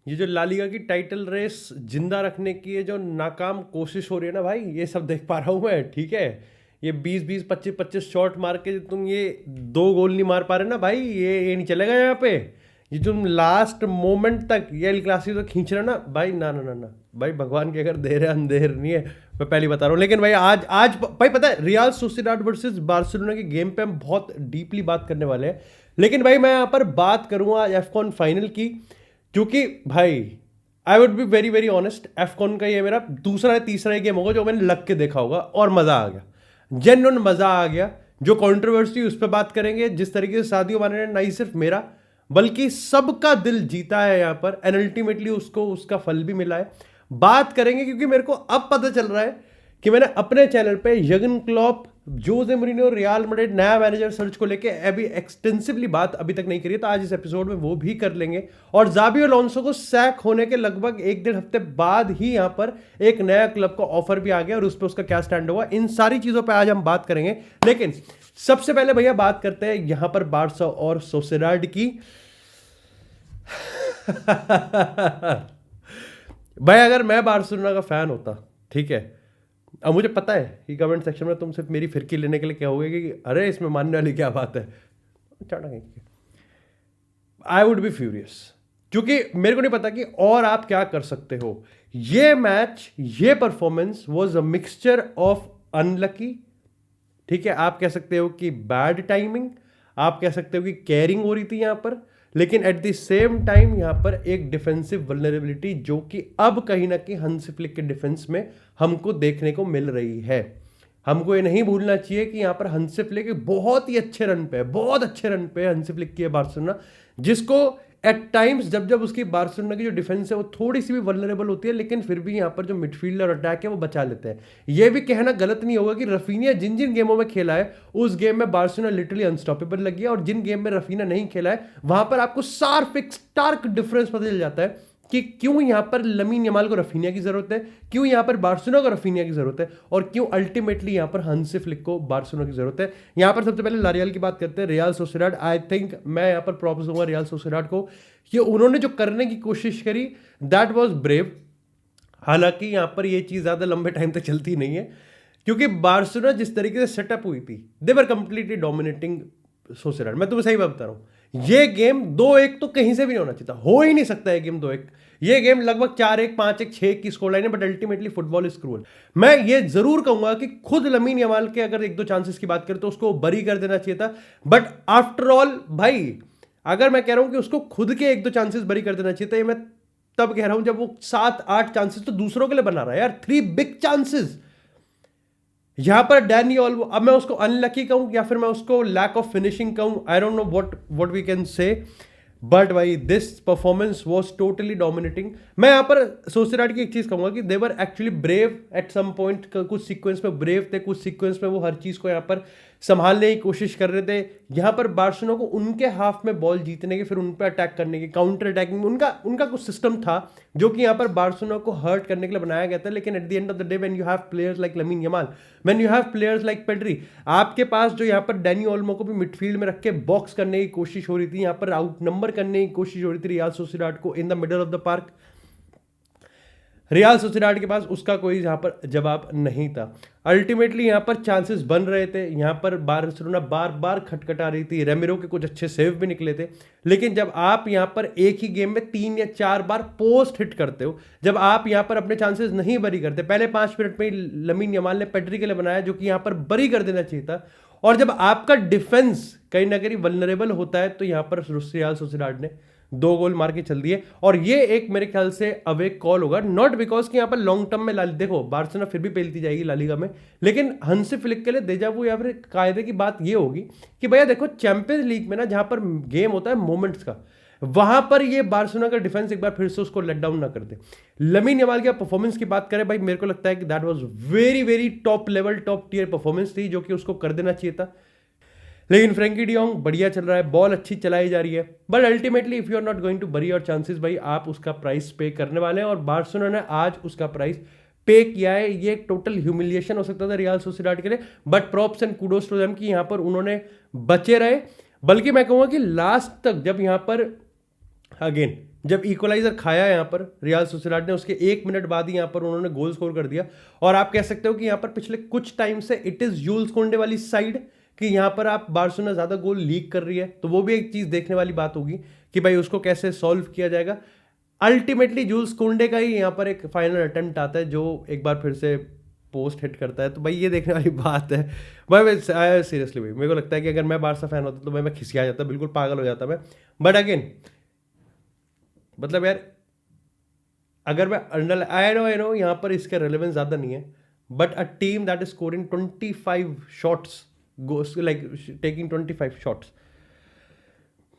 ये जो La Liga की टाइटल रेस जिंदा रखने की ये जो नाकाम कोशिश हो रही है ना भाई, ये सब देख पा रहा हूँ मैं, ठीक है। ये 20-20 25-25 शॉट मार के तुम ये 2 गोल नहीं मार पा रहे ना भाई, ये नहीं चलेगा यहाँ पे। ये तुम लास्ट मोमेंट तक ये एल क्लासिको तो खींच रहे हो ना भाई, ना ना ना ना भाई, भगवान के अगर देर है अंधेर नहीं है, मैं पहले बता रहा हूँ। लेकिन भाई आज आज भाई पता है, रियल सोसिएडाड वर्सेस बार्सिलोना के गेम पे हम बहुत डीपली बात करने वाले हैं। लेकिन भाई मैं यहाँ पर बात करूँगा एफकॉन फाइनल की, क्योंकि भाई I would be very very honest, AFCON का ये मेरा दूसरा या तीसरा ही गेम होगा जो मैंने लग के देखा होगा और मजा आ गया, जेन्युइन मजा आ गया। जो कंट्रोवर्सी उस पर बात करेंगे, जिस तरीके से सादियो माने ने नहीं सिर्फ मेरा बल्कि सबका दिल जीता है यहाँ पर, एंड अल्टीमेटली उसको उसका फल भी मिला है, बात करेंगे। क्योंकि मेरे को अब पता चल रहा है कि मैंने अपने चैनल पे यर्गन क्लॉप, जोसे मूरिन्हो, रियल मैड्रिड नया मैनेजर सर्च को लेके अभी एक्सटेंसिवली बात अभी तक नहीं करी है, तो आज इस एपिसोड में वो भी कर लेंगे। और जाबी अलोंसो को सैक होने के लगभग 1-1.5 हफ्ते बाद ही यहाँ पर एक नया क्लब का ऑफर भी आ गया और उस पर उसका क्या स्टैंड हुआ, इन सारी चीजों पर आज हम बात करेंगे। लेकिन सबसे पहले भैया बात करते हैं यहाँ पर बार्सा और सोसिएडाड की। भाई अगर मैं बार्सिलोना का फैन होता, ठीक है, अब मुझे पता है कि कमेंट सेक्शन में तुम सिर्फ मेरी फिरकी लेने के लिए कहोगे कि अरे इसमें मानने वाली क्या बात है, आई वुड बी फ्यूरियस, क्योंकि मेरे को नहीं पता कि और आप क्या कर सकते हो। ये मैच, ये performance was a mixture of unlucky, ठीक है, आप कह सकते हो कि बैड टाइमिंग, आप कह सकते हो कि केयरिंग हो रही थी यहां पर, लेकिन एट द सेम टाइम यहां पर एक डिफेंसिव वल्नरेबिलिटी जो कि अब कहीं ना कहीं हंसी फ्लिक के डिफेंस में हमको देखने को मिल रही है। हमको ये नहीं भूलना चाहिए कि यहां पर हंसी फ्लिक बहुत ही अच्छे रन पे है, बहुत अच्छे रन पे हंसी फ्लिक की है बार्सिलोना, जिसको एट टाइम्स जब जब उसकी बार्सिलोना की जो डिफेंस है वो थोड़ी सी भी वल्नरेबल होती है, लेकिन फिर भी यहाँ पर जो मिडफील्ड और अटैक है वो बचा लेते हैं। ये भी कहना गलत नहीं होगा कि रफीनिया जिन जिन गेमों में खेला है उस गेम में बार्सिलोना लिटरली अनस्टॉपेबल लगी है, और जिन गेम में रफीना नहीं खेला है वहां पर आपको सार्फ एक स्टार्क डिफरेंस पता चल जाता है कि क्यों यहां पर लमीन यमाल को रफीनिया की जरूरत है, क्यों यहां पर बार्सिलोना को रफीनिया की जरूरत है, और क्यों अल्टीमेटली यहां पर हंसी फ्लिक को बार्सिलोना की जरूरत है। यहां पर सबसे पहले लारियल की बात करते हैं, रियल सोसिएडाड। आई थिंक मैं यहां पर प्रॉप्स दूंगा रियल सोसिएडाड को, कि उन्होंने जो करने की कोशिश करी दैट वाज ब्रेव। हालांकि यहां पर यह चीज ज्यादा लंबे टाइम तक चलती नहीं है, क्योंकि बार्सिलोना जिस तरीके से सेटअप हुई थी, दे वर कंप्लीटली डोमिनेटिंग सोसिएडाड। मैं तुम्हें सही बात बता रहा हूं, ये गेम 2-1 तो कहीं से भी नहीं होना चाहिए था, हो ही नहीं सकता है गेम 2-1। ये गेम लगभग 4-1, 5-1, 6 की स्कोर लाइन है, but ultimately football is cruel. मैं ये जरूर कहूंगा कि खुद लमीन यमाल के अगर 1-2 चांसेस की बात करें तो उसको बरी कर देना चाहिए था, बट आफ्टर ऑल भाई अगर मैं कह रहा हूं कि उसको खुद के 1-2 चांसेस बरी कर देना चाहिए था, ये मैं तब कह रहा हूं जब वो 7-8 चांसेस तो दूसरों के लिए बना रहा है यार, 3 बिग चांसेस। यहां पर डैनी ओल्मो, अब मैं उसको अनलकी कहूं या फिर मैं उसको लैक ऑफ फिनिशिंग कहूं, I don't know what we can say, but भाई this performance was totally dominating. मैं यहां पर सोसिएडाड की एक चीज कहूंगा कि they were actually brave at some point, कुछ सीक्वेंस में ब्रेव थे, कुछ सीक्वेंस में वो हर चीज को यहां पर संभालने की कोशिश कर रहे थे। यहां पर बार्सिलोना को उनके हाफ में बॉल जीतने के, फिर उन पर अटैक करने के, काउंटर अटैकिंग उनका कुछ सिस्टम था जो कि यहां पर बार्सिलोना को हर्ट करने के लिए बनाया गया था। लेकिन at the end of the day when you have players like lamin Yamal, when you have players like Pedri, आपके पास जो यहां पर डैनी ओल्मो को भी मिडफील्ड में रख के बॉक्स करने की कोशिश हो रही थी, यहां पर आउट नंबर करने की कोशिश हो रही थी रियल सोसिएडाड को in the middle of the park, real Sociedad के पास उसका कोई यहां पर जवाब नहीं था। अल्टीमेटली यहां पर चांसेस बन रहे थे, यहां पर बार्सिलोना बार बार खटखटा रही थी, रेमिरो के कुछ अच्छे सेव भी निकले थे, लेकिन जब आप यहां पर एक ही गेम में 3 या 4 बार पोस्ट हिट करते हो, जब आप यहां पर अपने चांसेस नहीं बरी करते, पहले 5 मिनट में लमीन यमाल ने पेड्री के लिए बनाया जो कि यहां पर बरी कर देना चाहिए था, और जब आपका डिफेंस कहीं ना कहीं वल्नरेबल होता है तो यहां पर रियल सोसिएडाड ने 2 गोल मार के चल दिए। और ये एक मेरे ख्याल से अवेक कॉल होगा, नॉट बिकॉज कि यहां पर लॉन्ग टर्म में देखो बार्सिलोना फिर भी पेलती जाएगी ला लीगा में, लेकिन हंसी फ्लिक के लिए देजावू या फिर कायदे की बात ये होगी कि भैया देखो चैंपियंस लीग में ना जहां पर गेम होता है मोमेंट्स का, वहां पर ये बार्सिलोना का डिफेंस एक बार फिर से उसको लेट डाउन ना कर दे। लमीन यमाल की परफॉर्मेंस की बात करें भाई, मेरे को लगता है कि that was very very top level, top tier performance थी जो कि उसको कर देना चाहिए था। लेकिन फ्रैंकी डियोंग बढ़िया चल रहा है, बॉल अच्छी चलाई जा रही है, but ultimately if you are not going to bury your chances भाई, आप उसका प्राइस पे करने वाले हैं, और बार्सिलोना ने आज उसका प्राइस पे किया है। ये टोटल ह्यूमिलिएशन हो सकता था रियल सोसिएडाड के लिए, but props and kudos to them कि यहां पर उन्होंने बचे रहे। बल्कि मैं कहूंगा कि लास्ट तक जब यहां पर अगेन जब इक्वलाइजर खाया यहाँ पर रियल सोसिएडाड ने, उसके 1 मिनट बाद ही यहाँ पर उन्होंने गोल स्कोर कर दिया। और आप कह सकते हो कि यहाँ पर पिछले कुछ टाइम से इट इज जूल्स कोंडे वाली साइड, कि यहाँ पर आप बार्सिलोना ज्यादा गोल लीक कर रही है, तो वो भी एक चीज देखने वाली बात होगी कि भाई उसको कैसे सॉल्व किया जाएगा। अल्टीमेटली जूल्स कोंडे का ही यहाँ पर एक फाइनल अटेम्प्ट आता है जो एक बार फिर से पोस्ट हिट करता है, तो भाई ये देखने वाली बात है। भाई सीरियसली भाई मेरे को लगता है कि अगर मैं बार्सा फैन होता तो मैं खिसिया जाता, बिल्कुल पागल हो जाता मैं। बट अगेन मतलब यार, अगर मैं अंडर आई नो यहाँ पर इसका रेलेवेंस ज्यादा नहीं है, but a team that is scoring 25 shots, like taking 25 shots,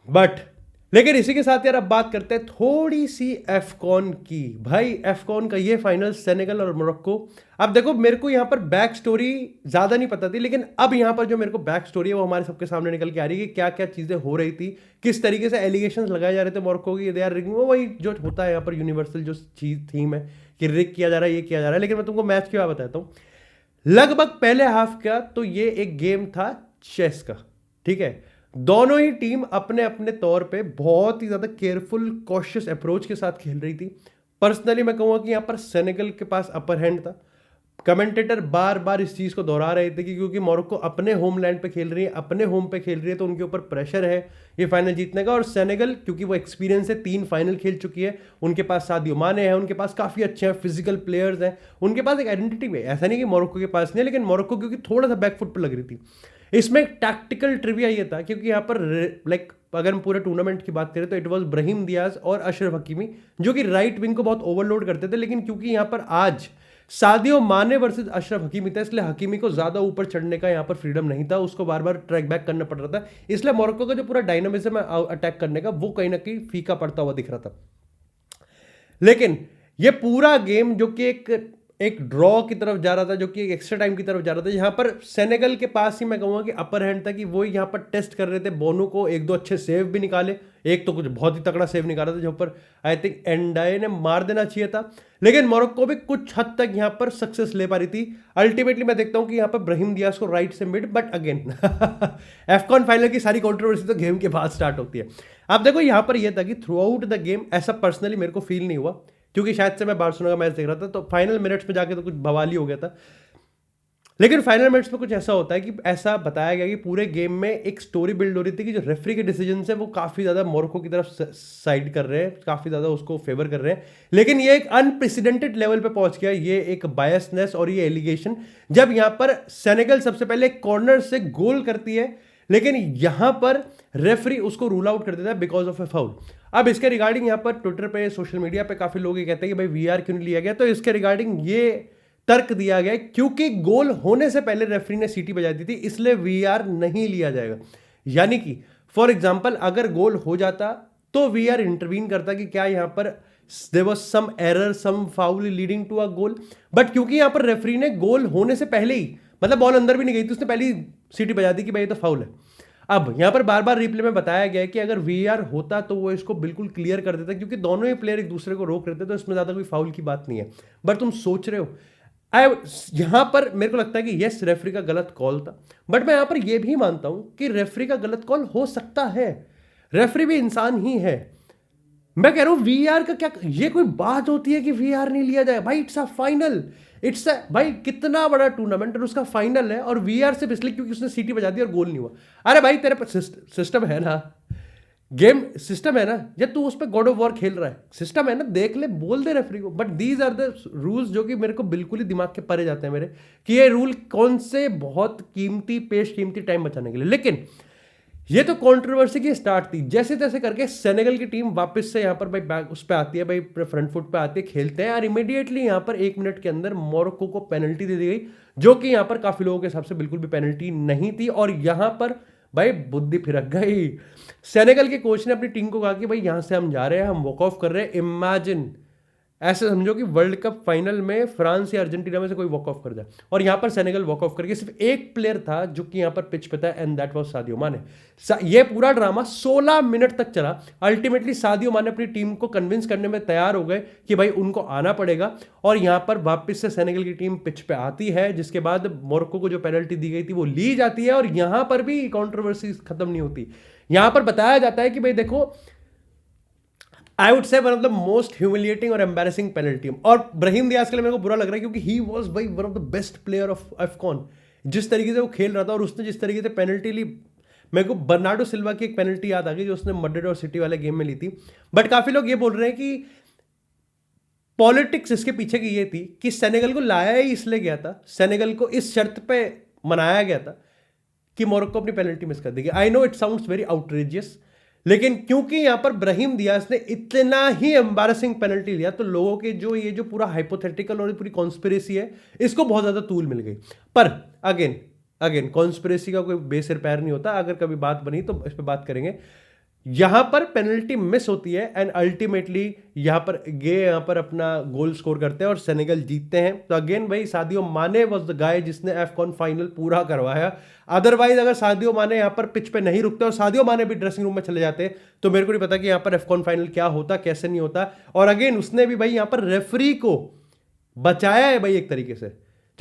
but लेकिन इसी के साथ यार अब बात करते हैं थोड़ी सी एफकॉन की। भाई एफकॉन का ये फाइनल सेनेगल और मोरक्को, अब देखो मेरे को यहाँ पर बैक स्टोरी ज्यादा नहीं पता थी, लेकिन अब यहाँ पर जो मेरे को बैक स्टोरी है वो हमारे सबके सामने निकल के आ रही है कि क्या क्या चीजें हो रही थी, किस तरीके से एलिगेशंस लगाए जा रहे थे मोरक्को की, दे आर रिगिंग, वो वही जो होता है यहाँ पर यूनिवर्सल जो चीज थीम है कि रिग किया जा रहा है, ये किया जा रहा है। लेकिन मैं तुमको मैच की बात बताता हूँ, लगभग पहले हाफ का तो ये एक गेम था चेस का, ठीक है। दोनों ही टीम अपने अपने तौर पे बहुत ही ज्यादा केयरफुल कॉशियस अप्रोच के साथ खेल रही थी। पर्सनली मैं कहूंगा कि यहां पर सेनेगल के पास अपर हैंड था। कमेंटेटर बार बार इस चीज को दोहरा रहे थे कि क्योंकि मोरक्को अपने होमलैंड पे खेल रही है, अपने होम पे खेल रही है, तो उनके ऊपर प्रेशर है ये फाइनल जीतने का। और सेनेगल क्योंकि वो एक्सपीरियंस है, 3 फाइनल खेल चुकी है, उनके पास सादियो माने हैं, उनके पास काफी अच्छे हैं फिजिकल प्लेयर्स हैं, उनके पास एक आइडेंटिटी भी है। ऐसा नहीं कि मोरक्को के पास नहीं है, लेकिन मोरक्को क्योंकि थोड़ा सा बैकफुट पर लग रही थी। इसमें टैक्टिकल ट्रिविया ये था क्योंकि यहाँ पर लाइक अगर हम पूरे टूर्नामेंट की बात करें तो इट वाज ब्राहिम दियाज और अशरफ हकीमी जो कि राइट विंग को बहुत ओवरलोड करते थे, लेकिन क्योंकि यहाँ पर आज सादियो माने वर्सेस अशरफ हकीमी था, इसलिए हकीमी को ज्यादा ऊपर चढ़ने का यहाँ पर फ्रीडम नहीं था, उसको बार बार ट्रैक बैक करना पड़ रहा था। इसलिए मोरक्को का जो पूरा डायनामिज्म है अटैक करने का वो कहीं ना कहीं फीका पड़ता हुआ दिख रहा था। लेकिन ये पूरा गेम जो कि एक ड्रॉ की तरफ जा रहा था, जो कि एक एक्स्ट्रा टाइम की तरफ जा रहा था, यहाँ पर सेनेगल के पास ही मैं कहूँगा कि अपर हैंड था कि वो यहाँ पर टेस्ट कर रहे थे बोनू को। 1-2 अच्छे सेव भी निकाले, एक तो कुछ बहुत ही तगड़ा सेव निकाला था जो पर आई थिंक एंडाए ने मार देना चाहिए था, लेकिन मोरक्को भी कुछ हद तक यहाँ पर सक्सेस ले पा रही थी। अल्टीमेटली मैं देखता हूँ कि यहाँ पर ब्राहिम दियाज को राइट से mid, but again AFCON final की सारी कंट्रोवर्सी तो गेम के बाद स्टार्ट होती है। आप देखो यहाँ पर यह था कि थ्रू आउट द गेम ऐसा पर्सनली मेरे को फील नहीं हुआ, क्योंकि शायद से मैं बार्सिलोना का मैच देख रहा था, तो फाइनल मिनट्स में जाके तो कुछ बवाली हो गया था। लेकिन फाइनल मिनट्स में कुछ ऐसा होता है कि ऐसा बताया गया कि पूरे गेम में एक स्टोरी बिल्ड हो रही थी कि जो रेफरी के डिसीजन है वो काफी ज्यादा मोरक्को की तरफ साइड कर रहे हैं, काफी ज्यादा उसको फेवर कर रहे हैं। लेकिन ये एक अनप्रेसिडेंटेड लेवल पे पहुंच गया, ये एक बायसनेस और ये एलिगेशन, जब यहां पर सेनेगल सबसे पहले कॉर्नर से गोल करती है, लेकिन यहां पर रेफरी उसको रूल आउट कर देता है बिकॉज ऑफ ए फाउल। अब इसके रिगार्डिंग यहाँ पर ट्विटर पे, सोशल मीडिया पे काफी लोग ये कहते हैं कि भाई वीआर क्यों नहीं लिया गया, तो इसके रिगार्डिंग ये तर्क दिया गया क्योंकि गोल होने से पहले रेफरी ने सीटी बजा दी थी, इसलिए वीआर नहीं लिया जाएगा। यानी कि फॉर एग्जांपल अगर गोल हो जाता तो वीआर इंटरवीन करता कि क्या यहां पर there was some error, some foul leading to a goal, but क्योंकि यहां पर रेफरी ने गोल होने से पहले ही, मतलब बॉल अंदर भी नहीं गई थी, उसने पहले ही सीटी बजा दी कि भाई ये तो फाउल है। अब यहां पर बार बार रिप्ले में बताया गया है कि अगर वीआर होता तो वो इसको बिल्कुल क्लियर कर देता, क्योंकि दोनों ही प्लेयर एक दूसरे को रोक रहे थे, तो इसमें ज्यादा कोई फाउल की बात नहीं है। बट तुम सोच रहे हो, यहां पर मेरे को लगता है कि यस रेफरी का गलत कॉल था, बट मैं यहां पर यह भी मानता हूं कि रेफरी का गलत कॉल हो सकता है, रेफरी भी इंसान ही है। मैं कह रहा हूं वीआर का क्या, ये कोई बात होती है कि वीआर नहीं लिया जाए? भाई it's a final, it's a भाई कितना बड़ा टूर्नामेंट और उसका फाइनल है, और वीआर से पिछले क्योंकि उसने सीटी बजा दी और गोल नहीं हुआ। अरे भाई तेरे पास सिस्टम है ना, गेम सिस्टम है ना, या तू उस पर गॉड ऑफ वॉर खेल रहा है, सिस्टम है ना, देख ले, बोल दे रेफरी को। But these are the rules जो कि मेरे को बिल्कुल ही दिमाग के परे जाते हैं मेरे, कि ये रूल कौन से बहुत कीमती टाइम बचाने के लिए। लेकिन ये तो कंट्रोवर्सी की स्टार्ट थी, जैसे तैसे करके सेनेगल की टीम वापस से यहाँ पर भाई बैक उस पर आती है, भाई फ्रंट फुट पे आती है, खेलते हैं, और इमीडिएटली यहाँ पर 1 मिनट के अंदर मोरक्को को पेनल्टी दे दी गई, जो कि यहाँ पर काफी लोगों के हिसाब से बिल्कुल भी पेनल्टी नहीं थी। और यहाँ पर भाई बुद्धि फिरक गई, सेनेगल के कोच ने अपनी टीम को कहा कि भाई यहां से हम जा रहे हैं, हम वॉक ऑफ कर रहे हैं। इमेजिन, ऐसे समझो कि वर्ल्ड कप फाइनल में फ्रांस या अर्जेंटीना में से कोई वॉक ऑफ कर जाए, और यहां पर सेनेगल वॉक ऑफ करके सिर्फ एक प्लेयर था जो कि यहां पर पिच पे था, एंड दैट वाज सादियो माने। ये पूरा ड्रामा 16 मिनट तक चला। अल्टीमेटली सादियो माने अपनी टीम को कन्विंस करने में तैयार हो गए कि भाई उनको आना पड़ेगा, और यहां पर वापस से सेनेगल की टीम पिच पे आती है, जिसके बाद मोरक्को को जो पेनल्टी दी गई थी वो ली जाती है, और यहां पर भी कंट्रोवर्सी खत्म नहीं होती। यहां पर बताया जाता है कि भाई देखो, I would say one of the most humiliating और एम्बैरेसिंग पेनल्टी। और ब्राहीम दियाज के लिए मेरे को बुरा लग रहा है क्योंकि ही वाज भाई one of the best player of AFCON. जिस तरीके से वो खेल रहा था और उसने जिस तरीके से पेनल्टी ली, मेरे को बर्नार्डो सिल्वा की एक पेनल्टी याद आ गई जो उसने मैड्रिड और सिटी वाले गेम में ली थी। बट काफी लोग ये बोल रहे हैं कि पॉलिटिक्स इसके पीछे की ये थी कि सेनेगल को लाया ही इसलिए गया था, सेनेगल को इस शर्त पे मनाया गया था कि मोरक्को अपनी पेनल्टी मिस कर देगी। I know it sounds very outrageous, लेकिन क्योंकि यहां पर ब्राहीम दियाज ने इतना ही एम्बैरेसिंग पेनल्टी लिया तो लोगों के जो पूरा हाइपोथेटिकल और पूरी कॉन्स्पिरेसी है इसको बहुत ज्यादा तूल मिल गई। पर अगेन कॉन्स्पिरेसी का कोई बेसिर पैर नहीं होता, अगर कभी बात बनी तो इस पर बात करेंगे। यहां पर पेनल्टी मिस होती है एंड अल्टीमेटली यहां पर अपना गोल स्कोर करते हैं और सेनेगल जीतते हैं। तो अगेन भाई सादियो माने वाज द गाय जिसने अफकॉन फाइनल पूरा करवाया। अदरवाइज अगर सादियो माने यहां पर पिच पे नहीं रुकते और सादियो माने भी ड्रेसिंग रूम में चले जाते तो मेरे को नहीं पता कि यहां पर अफकॉन फाइनल क्या होता, कैसे नहीं होता। और अगेन उसने भी भाई यहां पर रेफरी को बचाया है भाई एक तरीके से,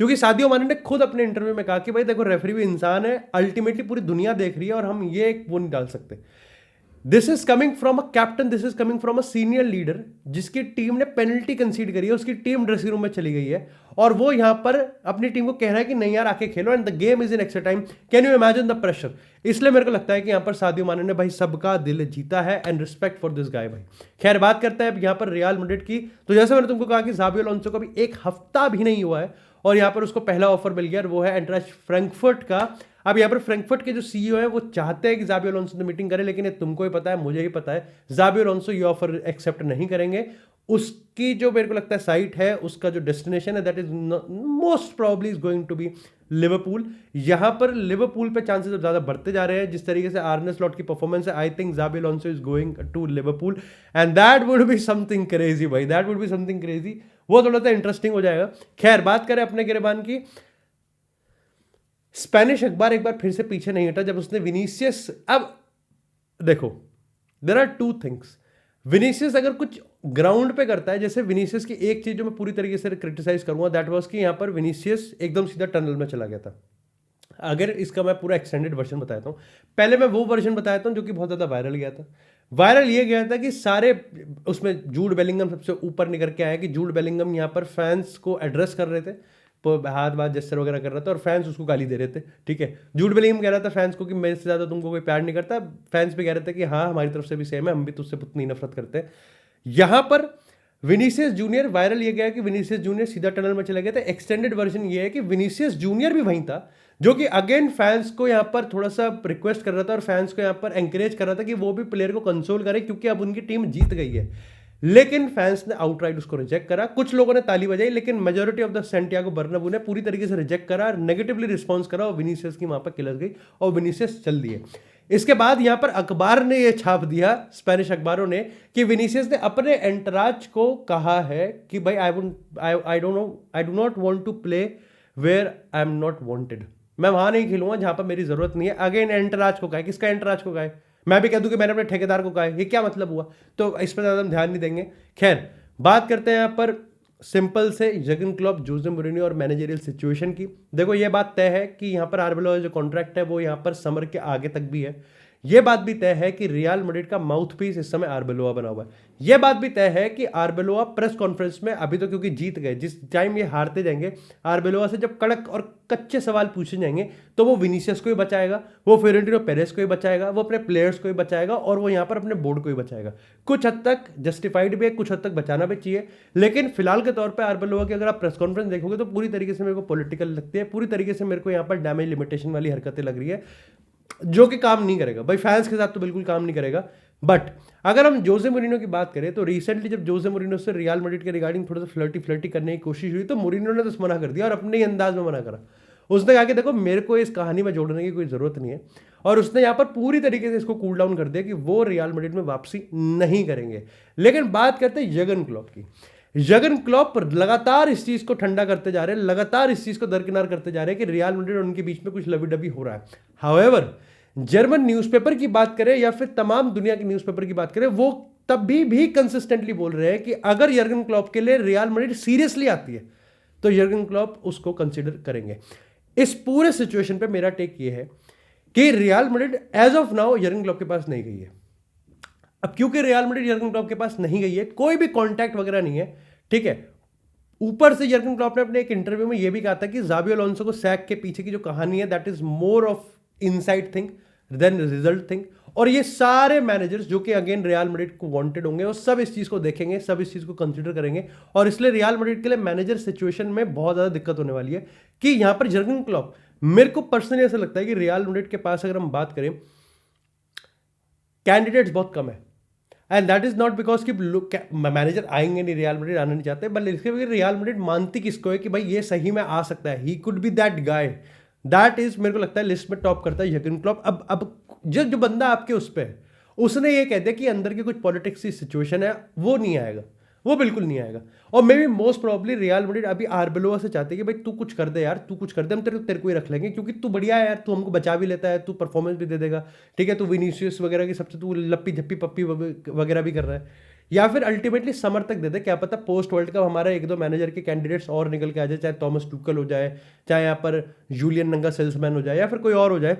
क्योंकि सादियो माने ने खुद अपने इंटरव्यू में कहा कि भाई देखो रेफरी भी इंसान है, अल्टीमेटली पूरी दुनिया देख रही है और हम ये वो नहीं डाल सकते। This is coming from a captain, this is coming from a senior leader जिसकी टीम ने पेनल्टी कंसीड करी है, उसकी टीम ड्रेसिंग रूम में चली गई है और वो यहां पर अपनी टीम को कह रहा है कि नहीं यार आके खेलो and the game is in extra time. Can you imagine the pressure? इसलिए मेरे को लगता है कि यहां पर सादियो माने ने भाई सबका दिल जीता है and respect for this guy भाई। खैर बात करते हैं अब यहां पर रियल मैड्रिड की। तो जैसे मैंने तुमको कहा कि ज़ाबी अलोंसो का भी एक हफ्ता भी नहीं हुआ है और यहां पर उसको पहला ऑफर मिल गया और वो है एंट्राच फ्रैंकफर्ट का। अब यहाँ पर फ्रैंकफर्ट के जो सीईओ है वो चाहते हैं कि ज़ाबी अलोंसो से मीटिंग करे, लेकिन ये तुमको ही पता है, मुझे ही पता है, ज़ाबी अलोंसो ये ऑफर एक्सेप्ट नहीं करेंगे। उसकी जो मेरे को लगता है साइट है, उसका जो डेस्टिनेशन है that is most probably is going to be Liverpool. यहां पर लिवरपूल पे चांसेस अब ज्यादा बढ़ते जा रहे हैं जिस तरीके से आर्ने स्लॉट की परफॉर्मेंस है। I think Xabi Alonso is going to Liverpool and that would be something crazy भाई, that would be something crazy. वो थोड़ा सा इंटरेस्टिंग हो जाएगा। खैर बात करें अपने गिरबान की, स्पेनिश अखबार एक बार फिर से पीछे नहीं हटा जब उसने विनीसियस, अब देखो there are two things, Vinicius अगर कुछ ग्राउंड पे करता है, जैसे विनीसियस की एक चीज जो मैं पूरी तरीके से क्रिटिसाइज करूंगा दैट वाज कि यहां पर विनीसियस एकदम सीधा टनल में चला गया था। अगर इसका मैं पूरा एक्सटेंडेड वर्जन बताता हूं, पहले मैं वो वर्जन बताता हूं जो कि बहुत ज्यादा वायरल गया था। वायरल ये गया था कि सारे उसमें जूड बेलिंगम सबसे ऊपर निकल के आया कि जूड बेलिंगम यहां पर फैंस को एड्रेस कर रहे थे, हाथ बात जेस्चर वगैरह कर रहा था और फैंस उसको गाली दे रहे थे। ठीक है, जूड बेलिंगम कह रहा था फैंस को कि मेरे से ज्यादा तुमको कोई प्यार नहीं करता, फैंस भी कह रहे थे कि हाँ हमारी तरफ से भी सेम है, हम भी तुझसे उतनी नफरत करते हैं। यहां पर विनीसियस जूनियर, वायरल ये गया कि विनीसियस जूनियर सीधा टनल में चले गए थे। एक्सटेंडेड वर्जन ये है कि विनीसियस जूनियर भी वहीं था, जो कि अगेन फैंस को यहां पर थोड़ा सा रिक्वेस्ट कर रहा था और फैंस को यहां पर एंकरेज कर रहा था कि वो भी प्लेयर को कंसोल करे क्योंकि अब उनकी टीम जीत गई है। लेकिन फैंस ने आउटराइट उसको रिजेक्ट करा। कुछ लोगों ने ताली बजाई लेकिन majority of the Santiago Bernabeu ने पूरी तरीके से रिजेक्ट करा, नेगेटिवली रिस्पॉन्स करा और विनीसियस की वहां पर किलस गई और विनीसियस चल दिए। इसके बाद यहां पर अखबार ने यह छाप दिया, स्पेनिश अखबारों ने, कि विनीसियस ने अपने एंटराज को कहा है कि भाई I do not want to play where I am not wanted, मैं वहां नहीं खेलूंगा जहां पर मेरी जरूरत नहीं है। अगेन एंटराज को कहा है, किसका एंटराज को कहा है? मैं भी कह दूं कि मैंने अपने ठेकेदार को कहा है, ये क्या मतलब हुआ? तो इस पर ज्यादा हम ध्यान नहीं देंगे। खैर बात करते हैं यहां पर सिंपल से जर्गन क्लॉप, जोसे मोरिन्यो और मैनेजरियल सिचुएशन की। देखो ये बात तय है कि यहां पर आर्बेलोआ जो कॉन्ट्रैक्ट है वो यहां पर समर के आगे तक भी है। यह बात भी तय है कि रियल मैड्रिड का माउथपीस इस समय आर्बेलोआ बना हुआ है। यह बात भी तय है कि आर्बेलोआ प्रेस कॉन्फ्रेंस में, अभी तो क्योंकि जीत गए, जिस टाइम ये हारते जाएंगे आर्बेलोआ से जब कड़क और कच्चे सवाल पूछे जाएंगे तो वो विनीसियस को ही बचाएगा, वो फ्लोरेंटिनो पेरेस को ही बचाएगा, वो अपने प्लेयर्स को ही बचाएगा और वो यहां पर अपने बोर्ड को ही बचाएगा। कुछ हद तक जस्टिफाइड भी है, कुछ हद तक बचाना भी चाहिए, लेकिन फिलहाल के तौर पर आर्बेलोआ की अगर आप प्रेस कॉन्फ्रेंस देखोगे तो पूरी तरीके से मेरे को पॉलिटिकल लगती है, पूरी तरीके से मेरे को यहां पर डैमेज लिमिटेशन वाली हरकतें लग रही है, जो कि काम नहीं करेगा भाई, फैंस के साथ तो बिल्कुल काम नहीं करेगा। बट अगर हम जोसे मोरिन्यो की बात करें तो रिसेंटली जब जोसे मोरिन्यो से रियल मैड्रिड के रिगार्डिंग थोड़ा सा फ्लर्टी करने की कोशिश हुई तो मोरिन्यो ने तो मना कर दिया और अपने ही अंदाज में मना करा। उसने कहा कि देखो मेरे को इस कहानी में जोड़ने की कोई जरूरत नहीं है और उसने यहाँ पर पूरी तरीके से इसको कूल डाउन कर दिया कि वो रियल मैड्रिड में वापसी नहीं करेंगे। लेकिन बात करते हैं जर्गन क्लॉप की। जर्गन क्लॉप लगातार इस चीज को ठंडा करते जा रहे हैं, लगातार इस चीज को दरकिनार करते जा रहे हैं कि रियल मैड्रिड और उनके बीच में कुछ लवी डबी हो रहा है। हाउएवर जर्मन न्यूज़पेपर की बात करें या फिर तमाम दुनिया के न्यूज़पेपर की बात करें, वो तब भी कंसिस्टेंटली बोल रहे हैं कि अगर जर्गन क्लॉप के लिए रियल मैड्रिड सीरियसली आती है तो जर्गन क्लॉप उसको कंसीडर करेंगे। इस पूरे सिचुएशन पे मेरा टेक ये है कि Real Madrid as of now Jurgen Klopp के पास नहीं गई है। अब क्योंकि रियल मैड्रिड जर्गन क्लॉप के पास नहीं गई है, कोई भी कॉन्टैक्ट वगैरह नहीं है, ठीक है। ऊपर से जर्गन क्लॉप ने अपने एक इंटरव्यू में यह भी कहा था कि ज़ाबी अलोंसो को सैक के पीछे की जो कहानी है that is more of inside thing than result thing. और ये सारे मैनेजर्स जो कि अगेन रियल मैड्रिड को वांटेड होंगे वो सब इस चीज को देखेंगे, सब इस चीज को कंसीडर करेंगे। और इसलिए रियल मैड्रिड के लिए मैनेजर सिचुएशन में बहुत ज्यादा दिक्कत होने वाली है कि यहां पर जर्गन क्लॉप, मेरे को पर्सनली ऐसा लगता है कि रियल मैड्रिड के पास अगर हम बात करें कैंडिडेट्स बहुत कम है। And that is not because कि मैनेजर आएंगे नहीं, रियल मैड्रिड आना नहीं चाहते, बल्कि इसके वजह रियल मैड्रिड मानती किसको है कि भाई ये सही में आ सकता है, he could be that guy. That is मेरे को लगता है लिस्ट में टॉप करता है जर्गन क्लॉप। अब जो बंदा आपके उस पर है उसने ये कह दिया कि अंदर की कुछ पॉलिटिक्स की सिचुएशन है, वो नहीं आएगा, वो बिल्कुल नहीं आएगा। और may be most probably real Madrid अभी आर्बेलोआ से चाहते हैं कि भाई तू कुछ कर दे यार, तू कुछ कर दे, हम तेरे को ही रख लेंगे क्योंकि तू बढ़िया है यार, तू हमको बचा भी लेता है, तू परफॉर्मेंस भी दे देगा, ठीक है, तू विनीसियस वगैरह की सबसे तू लप्पी झप्पी पप्पी वगैरह भी कर रहा है। या फिर अल्टीमेटली समर तक दे दे, क्या पता पोस्ट वर्ल्ड कप हमारा एक दो मैनेजर के कैंडिडेट्स और निकल के आ जाए, चाहे थॉमस टुकल हो जाए, चाहे यहाँ पर जूलियन नंगा सेल्समैन हो जाए, या फिर कोई और हो जाए,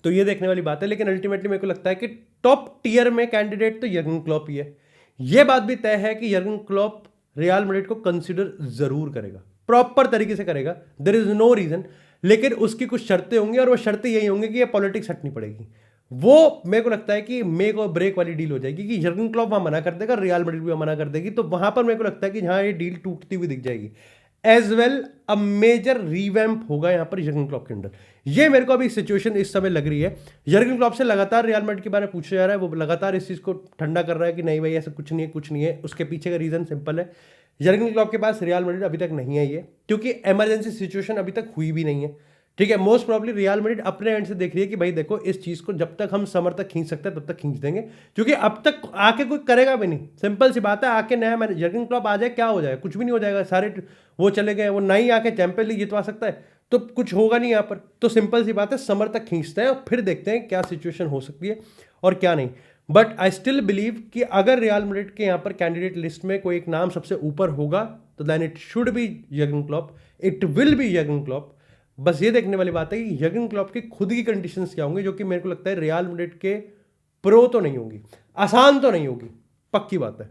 तो ये देखने वाली बात है। लेकिन अल्टीमेटली मेरे को लगता है कि टॉप टियर में कैंडिडेट तो जर्गन क्लॉप ही है। ये बात भी तय है कि जर्गन क्लॉप रियल मैड्रिड को कंसीडर जरूर करेगा, प्रॉपर तरीके से करेगा, देयर इज नो रीजन। लेकिन उसकी कुछ शर्तें होंगी और वो शर्तें यही होंगी कि ये पॉलिटिक्स हटनी पड़ेगी। वो मेरे को लगता है कि मेक और ब्रेक वाली डील हो जाएगी कि जर्गन क्लॉप वहां मना कर देगा, रियल मैड्रिड भी मना कर देगी, तो वहां पर मेरे को लगता है कि जहां ये डील टूटती हुई दिख जाएगी। As well a major revamp होगा यहां पर जर्गन क्लॉप के अंदर। ये मेरे को अभी सिचुएशन इस समय लग रही है। जर्गन क्लॉप से लगातार रियल मैड्रिड के बारे में पूछा जा रहा है, वो लगातार इस चीज को ठंडा कर रहा है कि नहीं भाई ऐसा कुछ नहीं है, कुछ नहीं है। उसके पीछे का रीजन सिंपल है, जर्गन क्लॉप के पास रियल मैड्रिड अभी तक नहीं आई है क्योंकि इमरजेंसी सिचुएशन अभी तक हुई भी नहीं है, ठीक है। मोस्ट प्रॉब्ली रियल मैड्रिड अपने एंड से देख रही है कि भाई देखो इस चीज को जब तक हम समर तक खींच सकते हैं तब तक खींच देंगे, क्योंकि अब तक आके कोई करेगा भी नहीं। सिंपल सी बात है, आके नया मैनेजर जर्गन क्लॉप आ जाए क्या हो जाए, कुछ भी नहीं हो जाएगा। सारे वो चले गए, वो नहीं आके चैंपियन लीग जितवा सकता है तो कुछ होगा नहीं यहाँ पर। तो सिंपल सी बात है, समर तक खींचते हैं और फिर देखते हैं क्या सिचुएशन हो सकती है और क्या नहीं। बट आई स्टिल बिलीव कि अगर रियल मैड्रिड के यहाँ पर कैंडिडेट लिस्ट में कोई एक नाम सबसे ऊपर होगा तो then it should be Jurgen Klopp, it will be Jurgen Klopp. बस ये देखने वाली बात है कि जर्गन क्लॉप की खुद की कंडीशंस क्या होंगी, जो कि मेरे को लगता है रियल मैड्रिड के प्रो तो नहीं होगी, आसान तो नहीं होगी, पक्की बात है।